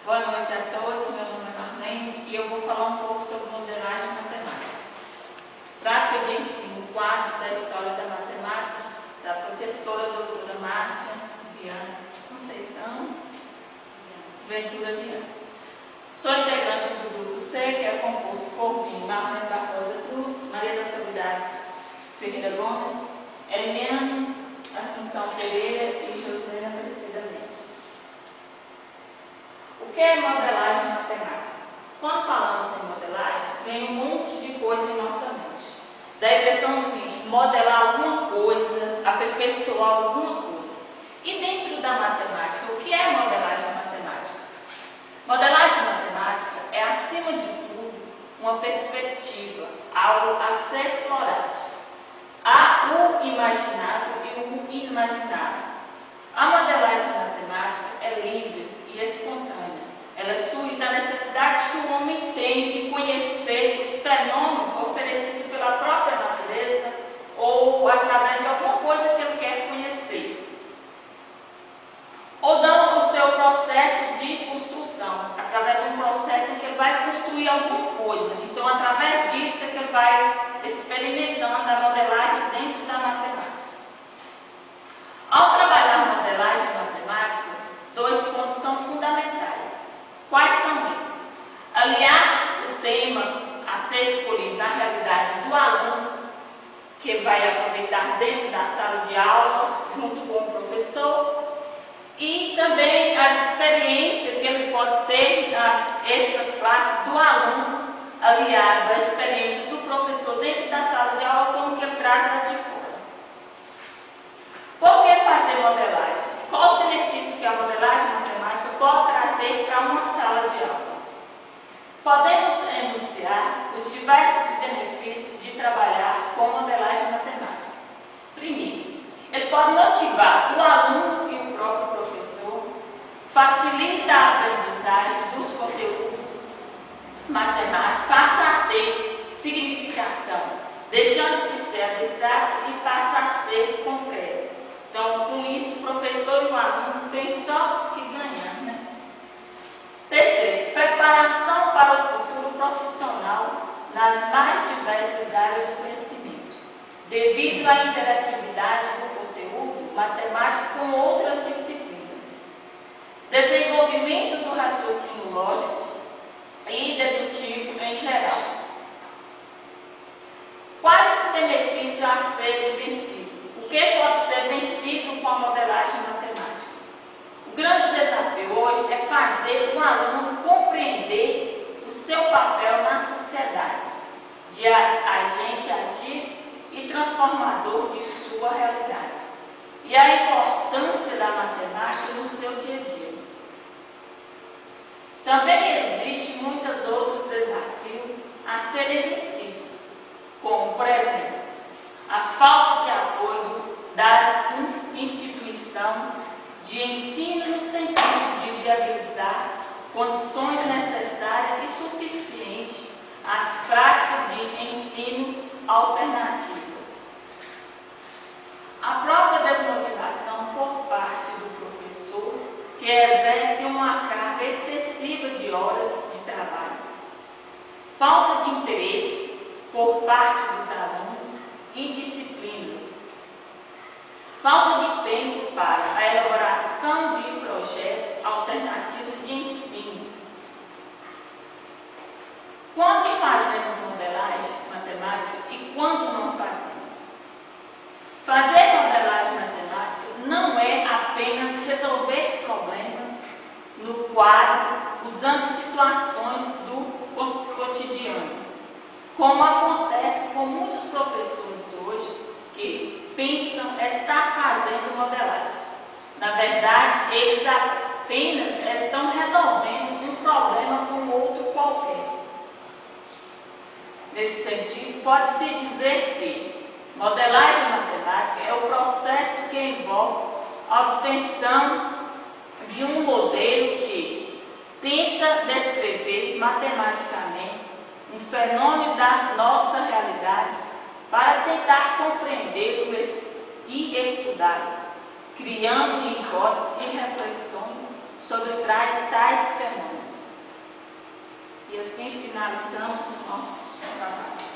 Boa noite a todos, meu nome é Marlene e eu vou falar um pouco sobre modelagem matemática. Prática de ensino, quadro da história da matemática, da professora doutora Márcia Viana Conceição Ventura Viana. Sou integrante do grupo C, que é composto por mim, Marlene Barbosa Cruz, Maria da Soledade Ferreira Gomes, Eliane Assunção Pereira e Joselina Aparecida Mendes. O que é modelagem matemática? Quando falamos em modelagem, vem um monte de coisa em nossa mente. Dá a impressão assim, modelar alguma coisa, aperfeiçoar alguma coisa. E dentro da matemática, o que é modelagem matemática? Modelagem matemática é, acima de tudo, uma perspectiva, algo a ser explorado. Há o imaginável e o inimaginável. A modelagem matemática é livre e espontânea. Ela surge da necessidade que o homem tem de conhecer os fenômenos oferecidos pela própria natureza ou através de alguma coisa que ele quer conhecer. Ou não o seu processo de construção, através de um processo em que ele vai construir alguma coisa. Então, através disso é que ele vai experimentando a modelagem dentro da matemática. Ao trabalhar modelagem matemática, dois pontos são fundamentais. Quais são eles? Aliar o tema a ser escolhido na realidade do aluno, que ele vai aproveitar dentro da sala de aula, junto com o professor, e também as experiências que ele pode ter nas extras classes do aluno, aliado à experiência do professor dentro da sala de aula, como que ele traz lá de fora. Por que fazer modelagem? Qual os benefícios que a modelagem matemática pode trazer para uma sala de aula? Podemos enunciar os diversos benefícios de trabalhar com modelagem matemática. Primeiro, ele pode motivar o aluno e o próprio professor, facilita a aprendizagem dos conteúdos matemáticos, passa a ter significação, deixando de ser abstrato e passa a ser concreto. Então, com isso, o professor e o aluno têm só que ganhar, né? Terceiro, preparação para o futuro profissional nas mais diversas áreas do conhecimento, devido à interatividade do conteúdo matemático com outras disciplinas. Desenvolvimento do raciocínio lógico e dedutivo em geral. Quais os benefícios a serem vencidos? O que pode ser vencido com a modelagem matemática? O grande desafio hoje é fazer o aluno compreender o seu papel na sociedade, de agente ativo e transformador de sua realidade, e a importância da matemática no seu dia a dia. Também existem muitos outros desafios a serem vencidos, como, por exemplo, a falta de apoio das instituições de ensino no sentido de viabilizar condições necessárias e suficientes às práticas de ensino alternativas. A própria desmotivação por parte do professor, que exerce uma carga excessiva de horas de trabalho. Falta de interesse por parte dos alunos em disciplinas. Falta de tempo para a elaboração de projetos alternativos de ensino. Quando fazemos modelagem matemática e quando não fazemos? Fazer modelagem matemática não é apenas resolver problemas no quadro, usando situações do cotidiano, como acontece com muitos professores hoje que pensam estar fazendo modelagem. Na verdade, eles apenas estão resolvendo um problema com outro qualquer. Nesse sentido, pode-se dizer que modelagem matemática é o processo que envolve a obtenção de um modelo que tenta descrever matematicamente um fenômeno da nossa realidade para tentar compreendê-lo e estudá-lo, criando hipóteses e reflexões sobre tais fenômenos. E assim finalizamos o nosso trabalho.